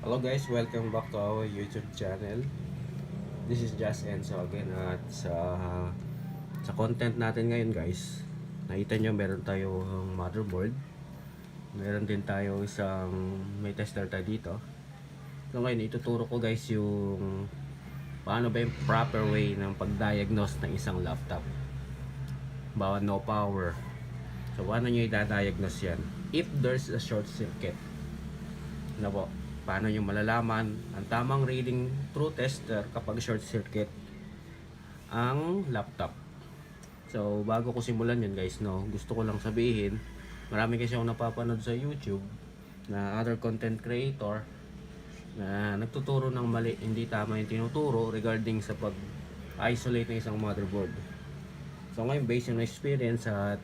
Hello guys, welcome back to our YouTube channel. This is Just Enzo again at sa content natin ngayon guys, nakita nyo meron tayong motherboard. Meron din tayo isang may tester tayo dito. So ngayon ituturo ko guys yung paano ba yung proper way ng pag-diagnose ng isang laptop. Bawa no power. So paano nyo i-diagnose yan? If there's a short circuit. Ano po? Paano nyo malalaman ang tamang reading through tester kapag short circuit ang laptop. So bago ko simulan yun guys, no, gusto ko lang sabihin, marami kasi akong napapanood sa YouTube na other content creator na nagtuturo ng mali, hindi tama yung tinuturo regarding sa pag-isolate ng isang motherboard. So ngayon, based on experience at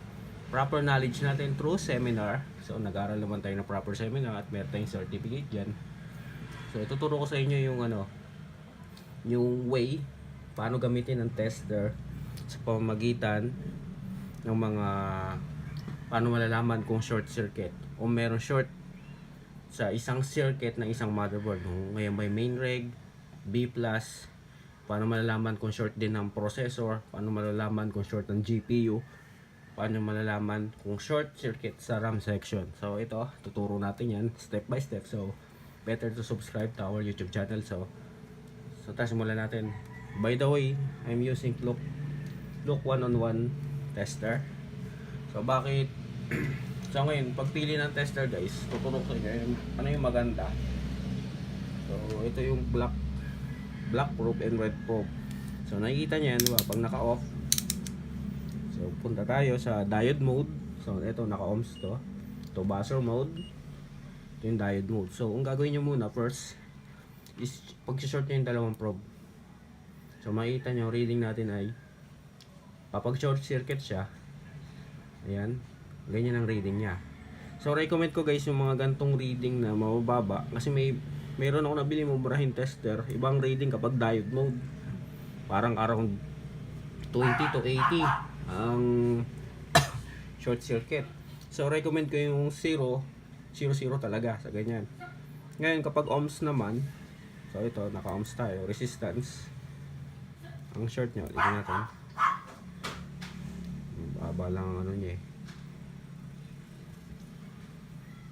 proper knowledge natin through seminar, so nag-aral naman tayo ng proper seminar at meron tayong certificate dyan. So ituturo ko sa inyo yung yung way paano gamitin ang tester sa pamamagitan ng mga paano malalaman kung short circuit o meron short sa isang circuit ng isang motherboard. Ngayon may main reg, B+, paano malalaman kung short din ng processor, paano malalaman kung short ng GPU, paano malalaman kung short circuit sa RAM section. So ito, tuturo natin yan step by step. So better to subscribe to our YouTube channel. So simulan natin. By the way, I'm using Look one-on-one tester. So bakit so ngayon, pagpili ng tester guys, tuturo ko sa inyo ano yung maganda. So ito yung black probe and red probe. So nakikita niyo yan, diba? Pag naka-off, so punta tayo sa diode mode. So ito naka-ohms to. Ito buzzer mode. Ito yung diode mode. So ang gagawin nyo muna first is pag-short nyo yung dalawang probe. So makikita nyo, reading natin ay kapag short circuit siya, ayan, ganyan ang reading niya. So recommend ko guys yung mga gantong reading na mababa kasi mayroon ako nabili mumurahin tester, ibang reading kapag diode mode, parang around 20 to 80 ang short circuit. So recommend ko yung 0 talaga sa ganyan. Ngayon kapag ohms naman, so ito naka-ohms tayo, resistance ang short nyo, tignan natin, baba lang ang ano niya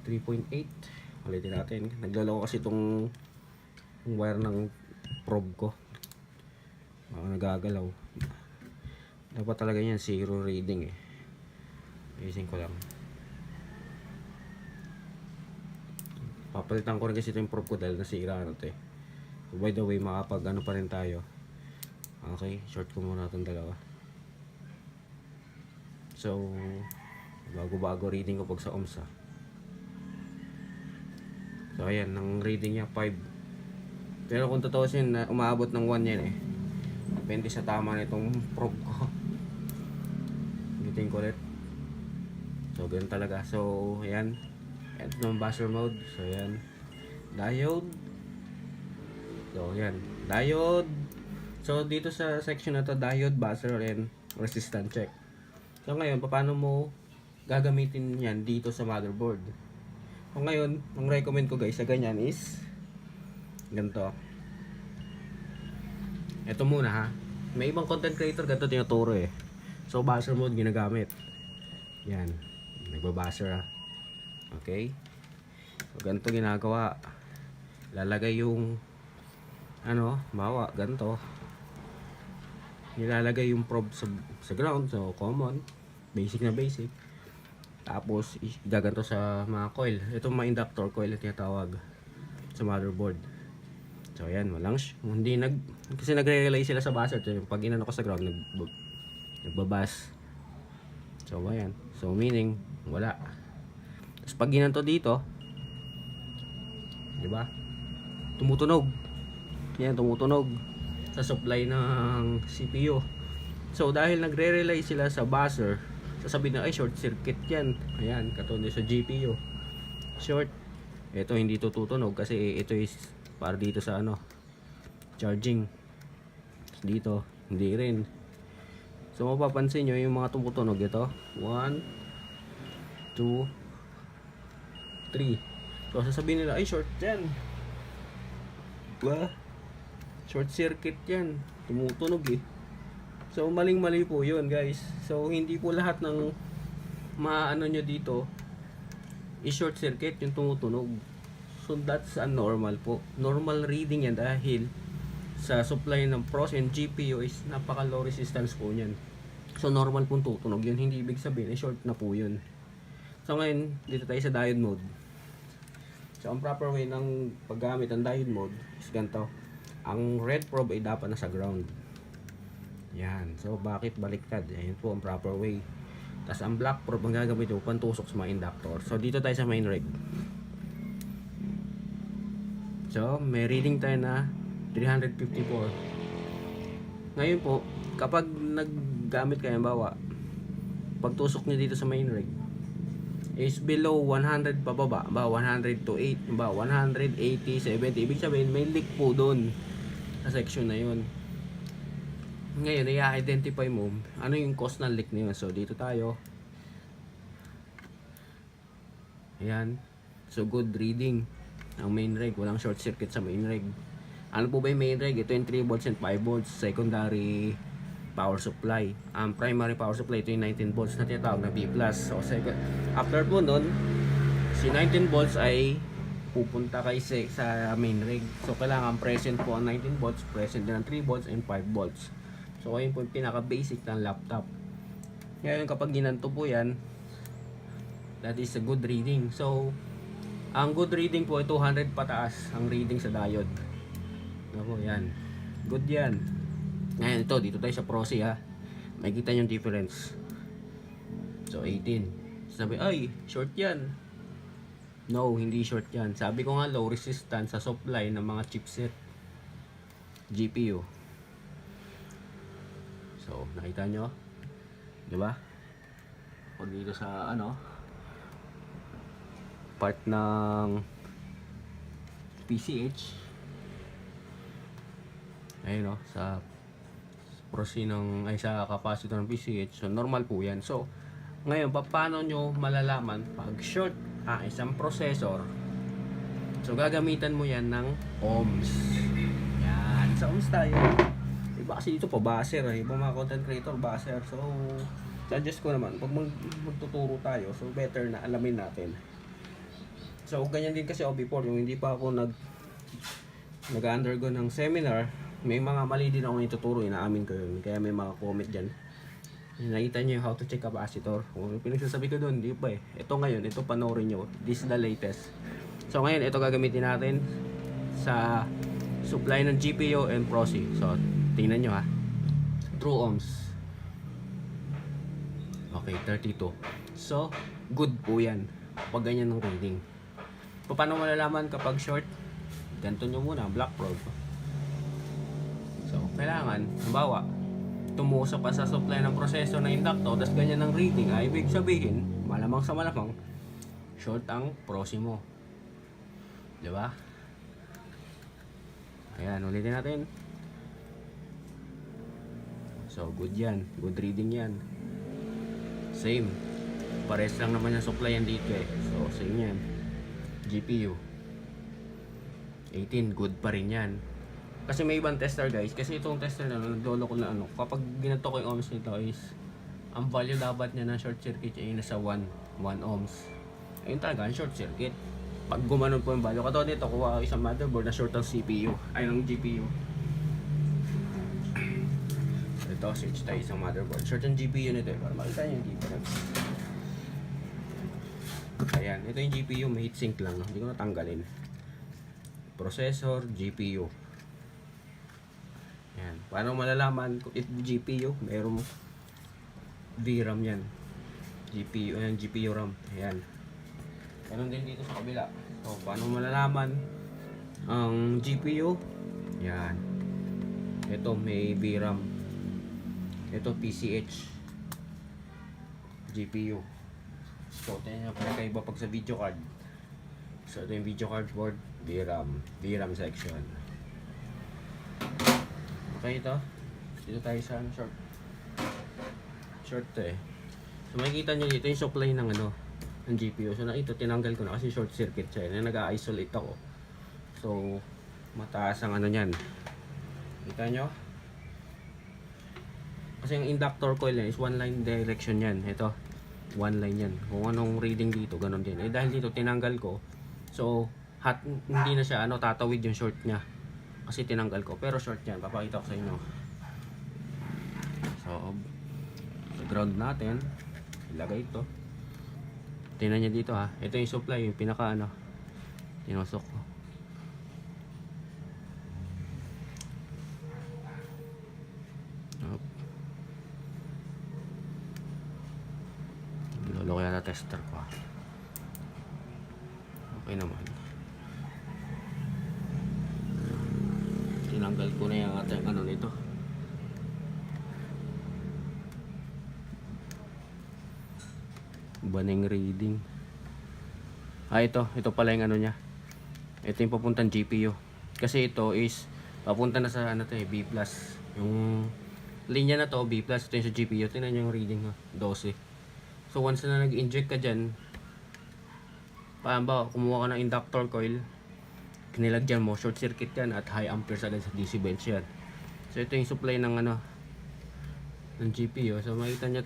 3.8. ulitin natin, naglalako kasi itong wire ng probe ko, baka nagagalaw. Dapat talaga yan 0 reading ayusin ko lang. Papalitan ko rin kasi ito yung probe ko dahil nasira na ito So by the way, makapag ano pa rin tayo. Okay, short ko muna itong dalawa. So bago reading ko pag sa ohms So ayan, ang reading niya 5. Pero kung totoo siya, umaabot ng 1 yan depende sa tama na itong probe ko. Giting ko ulit. So ganun talaga. So ayan, ito ng buzzer mode. So ayan, diode. So ayan, diode. So dito sa section na to, diode, buzzer, and resistance check. So ngayon, paano mo gagamitin yan dito sa motherboard? So ngayon, ang recommend ko guys sa ganyan is ganito. Ito muna ha. May ibang content creator ganito tinuturo So buzzer mode ginagamit. Yan, nagbabuzzer Okay. So ganito ginagawa. Lalagay yung bawa ganito. Nilalagay yung probe sa ground, so common, basic na basic. Tapos igaganto sa mga coil. Ito mga inductor coil na tinatawag sa motherboard. So ayan, kasi nagre-relay sila sa buzzer. So, pag inano ko sa ground, nagbabas. So ayan, so meaning wala. Tapos pag ginanto dito, di ba? Tumutunog. Yan, tumutunog sa supply ng CPU. So dahil nagre-relay sila sa buzzer, sasabihin na ay short circuit yan. Ayan, katulad sa GPU. Short. Ito hindi tututunog kasi ito is para dito sa charging. Dito, hindi rin. So mapapansin nyo yung mga tumutunog ito. 1, 2, 3. So sasabihin nila ay short yan. Ba? Short circuit yan. Tumutunog eh. So, maling-mali po yun, guys. So, hindi po lahat ng maano nyo dito i-short circuit yung tumutunog. So, that's a normal po. Normal reading yan dahil sa supply ng pros and GPU is napaka low resistance po yan. So, normal pong tutunog yun. Hindi ibig sabihin, short na po yun. So, ngayon, dito tayo sa diode mode. So, ang proper way ng paggamit ng diode mode is ganito. Ang red probe ay dapat nasa ground. Yan. So, bakit baliktad? Yan po ang proper way. Tapos, ang black probe ang gagamit yung pantusok sa mga inductor. So, dito tayo sa main reg. So, may reading tayo na 354. Ngayon po, kapag naggamit kayo, bawa, pagtusok nyo dito sa main reg, is below 100 pababa, ba 100 to 8, ba 180, 70. Ibig sabihin, may leak po doon sa section na yun. Ngayon, i-identify mo ano yung cause ng leak na yun. So, dito tayo. Ayan. So, good reading. Ang main reg, walang short circuit sa main reg. Ano po ba yung main reg? Ito yung 3 volts and 5 volts. Secondary power supply. Ang primary power supply, ito yung 19 volts na tinatawag na B+. So, after po nun, si 19 volts ay pupunta kay sa main reg. So, kailangan present po ang 19 volts, present din ang 3 volts and 5 volts. So, ayun po yung pinaka-basic ng laptop. Ngayon, kapag ginanto po yan, that is a good reading. So, ang good reading po ay 200 pataas ang reading sa diode. Ano po, yan. Good yan. Ngayon, ito, dito tayo sa proxy ha. Makikita yung difference. So, 18. Sabi, ay, short yan. No, hindi short yan. Sabi ko nga, low resistance sa supply ng mga chipset. GPU. So, nakita nyo? Diba? O dito sa, part ng PCH. Ayun, sa proxy ng, sa capacitor ng PCH. So, normal po yan. So, ngayon, paano nyo malalaman pag short isang processor? So, gagamitan mo yan ng ohms. Yan. Sa ohms tayo. Iba kasi dito pa baser. Iba mga content creator baser. So, suggest ko naman, pag magtuturo tayo, so better na alamin natin. So, ganyan din kasi ako before. Yung hindi pa ako nag-undergo ng seminar, may mga mali din ako ituturo. Inaamin ko yun. Kaya may mga comment dyan. Nakita nyo yung how to check capacitor. Kung pinagsasabi ko doon, hindi pa eh. Ito ngayon, ito panoorin nyo. This is the latest. So ngayon, ito gagamitin natin sa supply ng GPU and proxy. So, tingnan nyo ha. True ohms. Okay, 32. So, good po yan. Pag ganyan ng reading. Paano malalaman kapag short? Ganito nyo muna, black probe. So, kailangan, halimbawa, tumusok pa sa supply ng proseso ng inductor, tapos ganyan ang reading, ay ibig sabihin, malamang sa malamang, short ang proxy mo. Diba? Ayan, ulitin natin. So, good yan. Good reading yan. Same. Pares lang naman yung supply yan dito eh. So, same yan. GPU. 18, good pa rin yan. Kasi may ibang tester guys. Kasi itong tester na nagdolo ko na kapag ginanto ko yung ohms nito is ang value dapat niya ng short circuit ay nasa 1 ohms. Ayun talaga, ang short circuit. Pag gumanon po yung value, katulad nito, kuha ko isang motherboard na short ang CPU. Ay, ng GPU. Ito, switch tayo isang motherboard. Short ang GPU nito para makita nyo yung difference. Ayan, ito yung GPU, may heatsink lang. Hindi ko natanggalin. Processor, GPU. Yan. Paano malalaman kung ito GPU? Mayroong VRAM yan. GPU, ayan, GPU RAM. Ayan. Ganun din dito sa kabila. So, paano malalaman ang GPU? Yan. Ito may VRAM. Ito PCH. GPU. So, tingnan nyo pagkaiba pag sa video card. So, ito yung video card board. VRAM section. Okay, ito. Dito tayo sa short to eh. So, makikita nyo dito yung supply ng ng GPU. So, ito tinanggal ko na kasi short circuit siya. Nag-isolate ako. So, mataas ang ano niyan. Kita nyo? Kasi yung inductor coil yan is one line direction yan. Ito, one line yan. Kung anong reading dito, ganun din. Eh dahil dito tinanggal ko, so hindi na siya tatawid yung short niya. Kasi tinanggal ko. Pero short yan, papakita ko sa inyo. So, sa ground natin, ilagay ito. Tingnan nyo dito ha. Ito yung supply, yung pinaka tinusok ko. Lolo kaya na tester ko. Okay naman. Tinanggal ko na yung ating nito. Baning reading. Ito pala yung niya. Ito yung papuntang GPU. Kasi ito is papunta na sa B+. Yung linya na to B+, ito yung sa GPU. Tingnan nyo yung reading 12. So once na nag-inject ka dyan, ba kumuha ka ng inductor coil, kinilagyan mo, short circuit yan at high amperes agad sa DC bench yan. So ito yung supply ng ng GPU. So makita nyo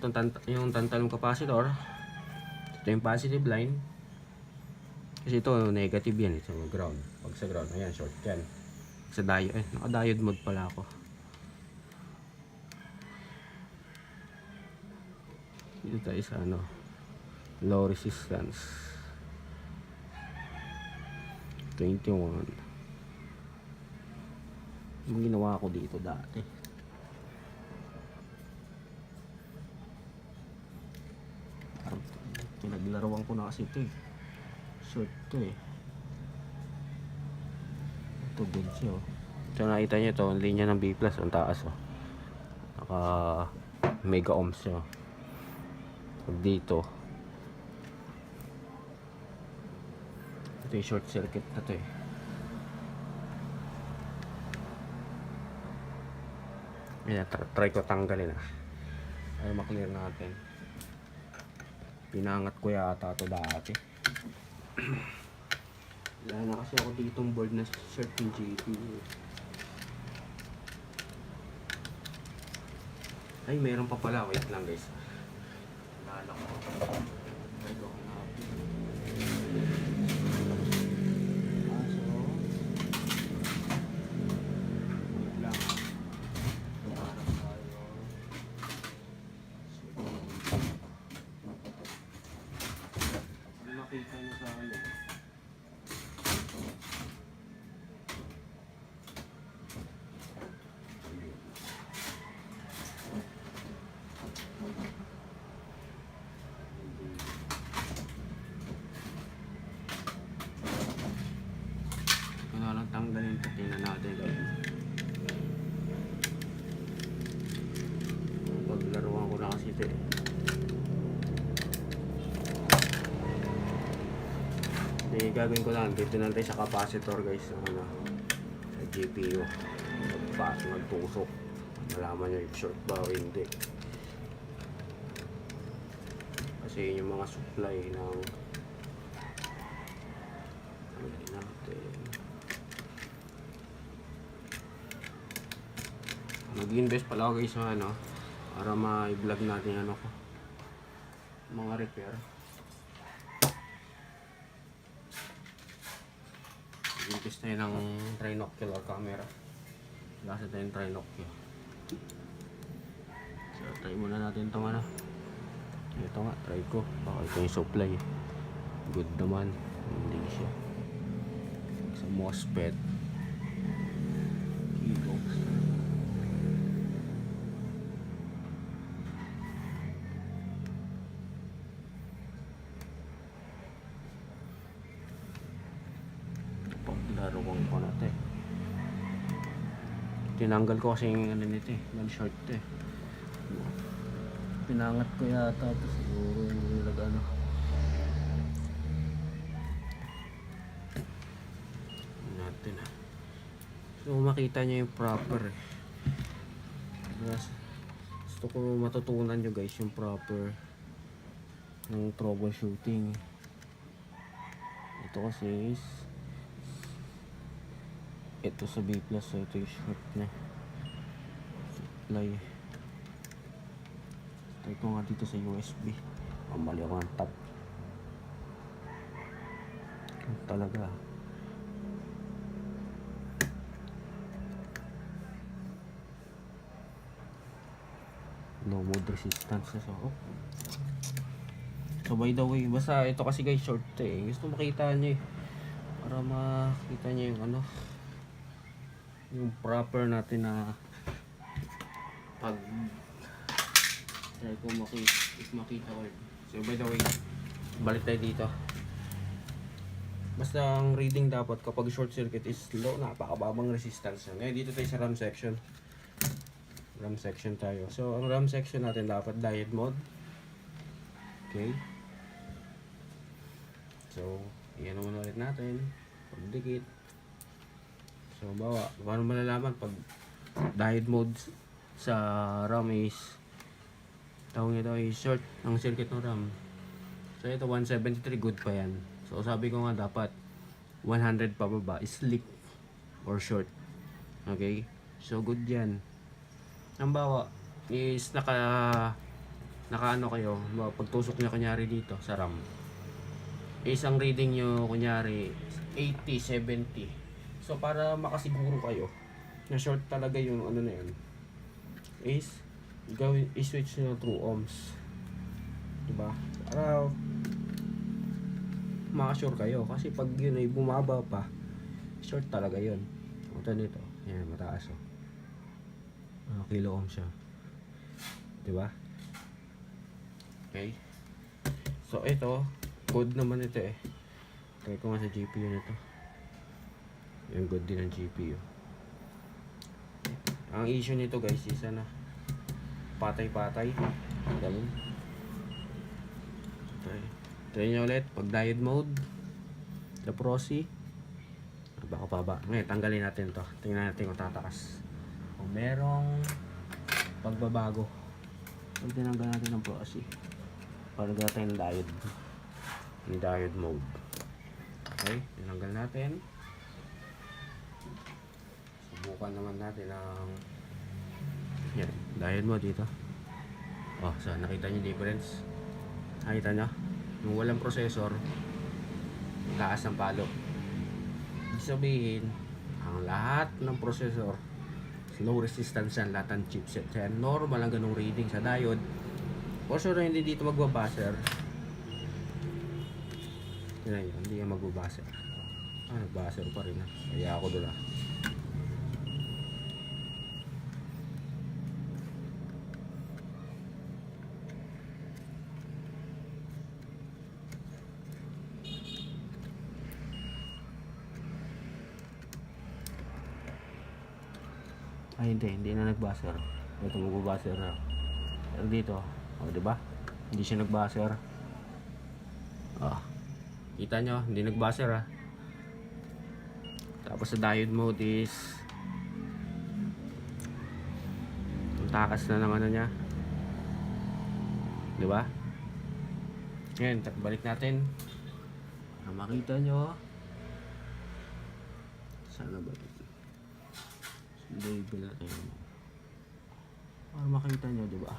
yung tantalong capacitor. Ito yung positive line. Kasi ito negative yan, ito ground. Pag sa ground, ayan short yan. Sa diode, naka-diode mode pala ako. Dito tayo sa low resistance 21. Yung ginawa ko dito dati, pinaglaruan ko na kasi ito short to ito good siya so nakita nyo ito ang linya ng B+, ang taas naka mega ohms siya. Pag dito ito yung short circuit na to Ayan, try ko tanggalin ay maklear natin. Pinangat ko yata ito dati. Wala na kasi ako ditong board na short ng GPU. Ay, meron pa pala. Wait lang guys. Lala ko. Try ko hanapin. Wait lang Tumarap tayo. Makita nyo sa lang tanggalin ito. Tingnan natin paglaruan ko na kasi ito gagawin ko lang dito na tayo sa capacitor guys sa GPU magtusok malaman nyo if short ba o hindi kasi yun yung mga supply ng natin. Nag-invest pala ako guys sa para ma-vlog natin mga repair. Nag-invest tayo ng trinocular camera. Lasa tayo ng trinocular. So try muna natin itong ito nga, try ko. Baka ito yung supply. Good naman. Hindi siya. Sa MOSFET. Kilos. Paglaruan ko na ito tinanggal ko kasi yung nito nag-short ito pinangat ko yata ito siguro yung nilag natin so makita nyo yung proper gusto ko matutunan nyo guys yung proper ng troubleshooting. Ito kasi is Ito sa B+, so ito yung short niya. Supply. Try ko nga dito sa USB. Mali ako ng top. Talaga. No mode resistance. So by the way, basta ito kasi guys short eh. Gusto makita nyo eh. Para makita nyo yung ano, yung proper natin na pag try ko makita ko. So by the way, balik tayo dito. Basta ang reading dapat kapag short circuit is low, napakababang resistance. Ngayon dito tayo sa RAM section. RAM section tayo. So ang RAM section natin dapat diode mode. Okay. So iyan naman ulit natin. Pagdikit. So paano malalaman pag diode mode sa RAM is tawag nito ay short ang circuit ng RAM. So ito 173, good pa yan. So sabi ko nga dapat 100 pababa is leak or short. Okay? So good yan. Ang bawa is naka ano kayo, pagtusok niya kunyari dito sa RAM. Isang reading nyo kunyari 80, 70. So para makasiguro kayo na short talaga yung ano na yun, is i-switch nyo through ohms. Diba? Para makasure kayo. Kasi pag yun ay bumaba pa, short talaga yun. Ito nito. Yan, mataas oh. Kilo ohm siya. Diba? Okay. So ito, code naman ito eh. Try ko nga sa GPU nito. Yung good din ang GPU. Ang issue nito guys is ano, patay-patay. Ganun. Try nyo ulit. Pag diode mode, the proxy. Baka pa ba? Ngayon, tanggalin natin to. Tingnan natin kung tatakas. Kung merong pagbabago. Pag tinanggal natin ng proxy, para tayo ng diode. Yung diode mode. Okay, tinanggal natin. Subukan naman natin ang yan, diode mode dito. Oh, so nakita nyo difference? Nakita nyo? Yung walang processor, taas ng palo. Ibig sabihin, ang lahat ng processor, low resistance yan, lahat ng chipset. Kaya normal ang ganung reading sa diode. For sure hindi dito magbabuzzer. Yan yun, hindi yan magbabuzzer. Nagbuzzer pa rin ha. Kaya ako doon ha. Ay hindi na nagbuzzer. Ito magbabuzzer na. Pero dito, oh, di ba? Hindi siya nagbuzzer. Oh. Kita nyo, hindi nagbuzzer ha. Tapos sa diode mode is ang takas na ng ano niya. Di ba? Ngayon, balik natin. Makita nyo. Sana ba ito? Label natin para makita nyo, diba?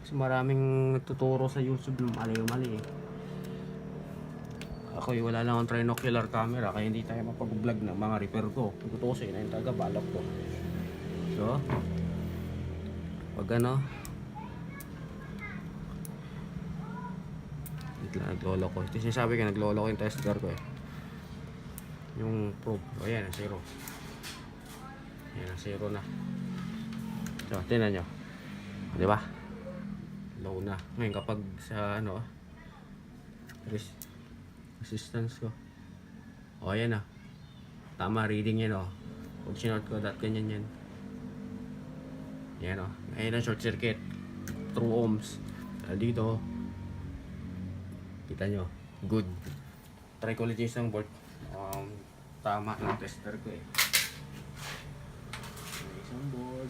Kasi maraming nagtuturo sa YouTube ng mali eh. Ako wala lang ang trinocular camera, kaya hindi tayo mapag-vlog ng mga repair ko. Tutusin na yung taga-balak ko. So pag ano, naglolo ko. Ito sinasabi ko, naglolo ko yung tester ko eh. Yung probe, o yan, zero. Yan, zero na. So, tingnan nyo. Di ba? Low na. Ngayon, kapag sa ano, resistance ko. O, yan na. Tama, reading yan o. Pag sinort ko, ganyan yan. Yan o. Ayan ang short circuit. True ohms. Dito. Kita nyo. Good. Try ko ulit yung isang board. Tama ng tester ko eh. Board.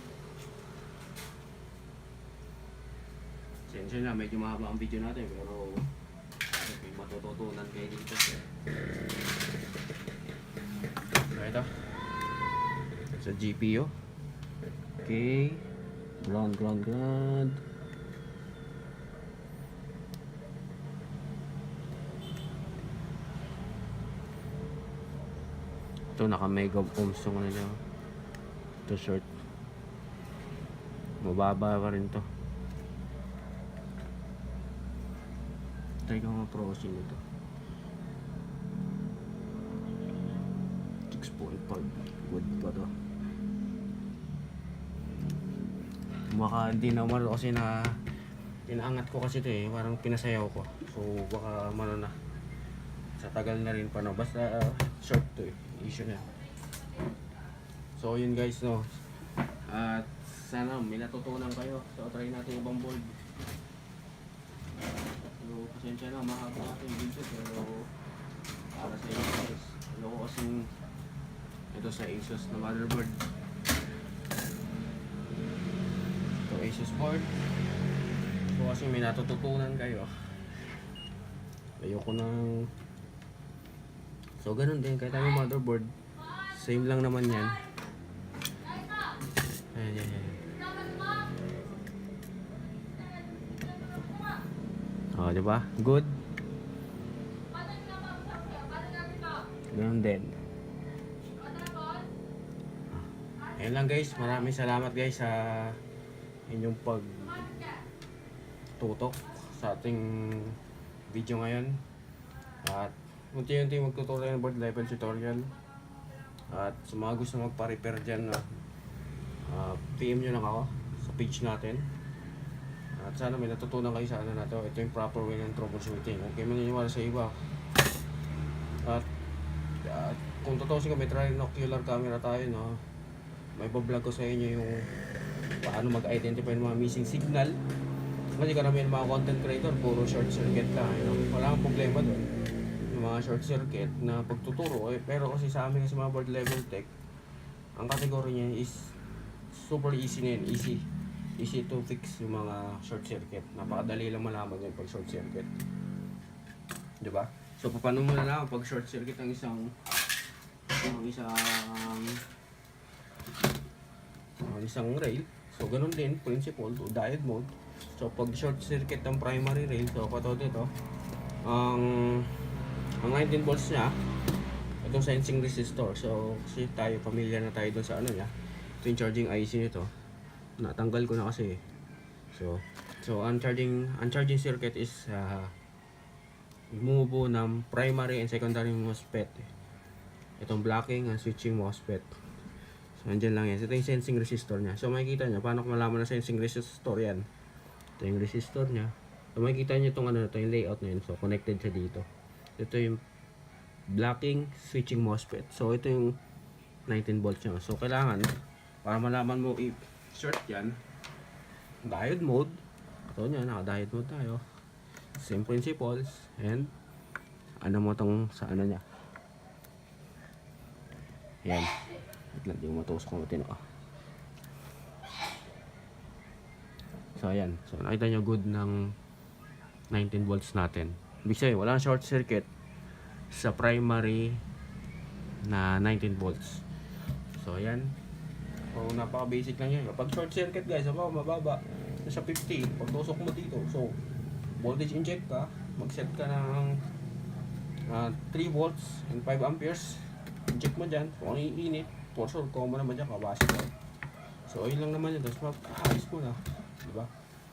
Sensya na, medyo mahaba ang video natin pero may matututunan kayo dito. So ito, sa GPU. Okay. Ground. Ito naka mega ohms yung ano niya. Ito short. Mababa pa rin to. Try ko nga crossing ito. 6.5. Good pa to. Baka hindi naman kasi na pinaangat ko kasi ito eh. Parang pinasayaw ko. So baka na. Sa tagal na rin pa no. Basta short to eh. Issue na. So yun guys no. At sana may natutunan kayo. So try natin ibang board. So pasensya na mahaba ako yung video pero para sa inyo guys. Ano ko kasing ito sa Asus na motherboard. Ito Asus board. So kasi may natututunan kayo. Ayoko nang so ganun din kahit ang motherboard. Same lang naman yan. Ayan. Oh, di ba? Good. Ganun din. Ayan lang guys. Maraming salamat guys sa inyong pagtutok sa ating video ngayon. At unti-unti magtutuloy ng board level tutorial. At sa mga gusto magpa-repair dyan, PM nyo lang ako sa page natin. At sana may natutunan kayo sa ano na to. Ito yung proper way ng troubleshooting. Okay, maniniwala sa iba. At kung totoo siya may trinocular camera tayo, no? May bablog ko sa inyo yung paano mag-identify ng mga missing signal. Kasi karamihan mga content creator, puro short circuit lang. Wala kang problema doon. Yung mga short circuit na pagtuturo. Pero kasi sa amin sa mga board level tech, ang kategory niya is super easy na yun. Easy to fix yung mga short circuit. Napakadali lang malaman yun pag short circuit. Diba? So, paano mo na lang pag short circuit ang isang rail. So, ganun din, principle to diode mode. So, pag short circuit ang primary rail, so, pato dito, ang 19 volts niya, itong sensing resistor. So, kasi tayo, familiar na tayo dun sa ano niya. Ito yung charging IC nito. Natanggal ko na kasi. So ang charging circuit is bumubuo ng primary and secondary MOSFET. Itong blocking and switching MOSFET. So andyan lang yan. Ito yung sensing resistor niya. So makikita niyo paano ko malaman na sensing resistor yan. Ito yung resistor niya. So makikita niyo itong ano, ito yung layout na yun. So connected siya dito. Ito yung blocking switching MOSFET. So ito yung 19 volts niya. So kailangan para malaman mo if short yan, diode mode. Ito nyo, naka-diode mode tayo. Same principles. And ano mo tong sa ano nya. Yan. Wait lang, di mo matusok ko matino. So ayan. So nakita nyo good ng 19 volts natin. Ibig sabihin, walang short circuit sa primary na 19 volts. So ayan. So, napaka-basic lang yan. Pag short circuit guys, mababa. Nasa 50. Pag tusok mo dito. So, voltage inject ka. Mag-set ka ng 3 volts and 5 amperes. Inject mo dyan. So, kung iinit, for sure, common naman dyan, kabasa ka. So, ayun lang naman yun. Tapos, ayos mo na. Diba?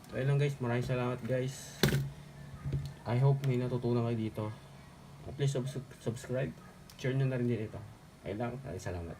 So, ayun lang guys. Maraming salamat guys. I hope may natutunan kayo dito. Please subscribe. Share nyo na rin din ito. Ayun lang. Maraming salamat.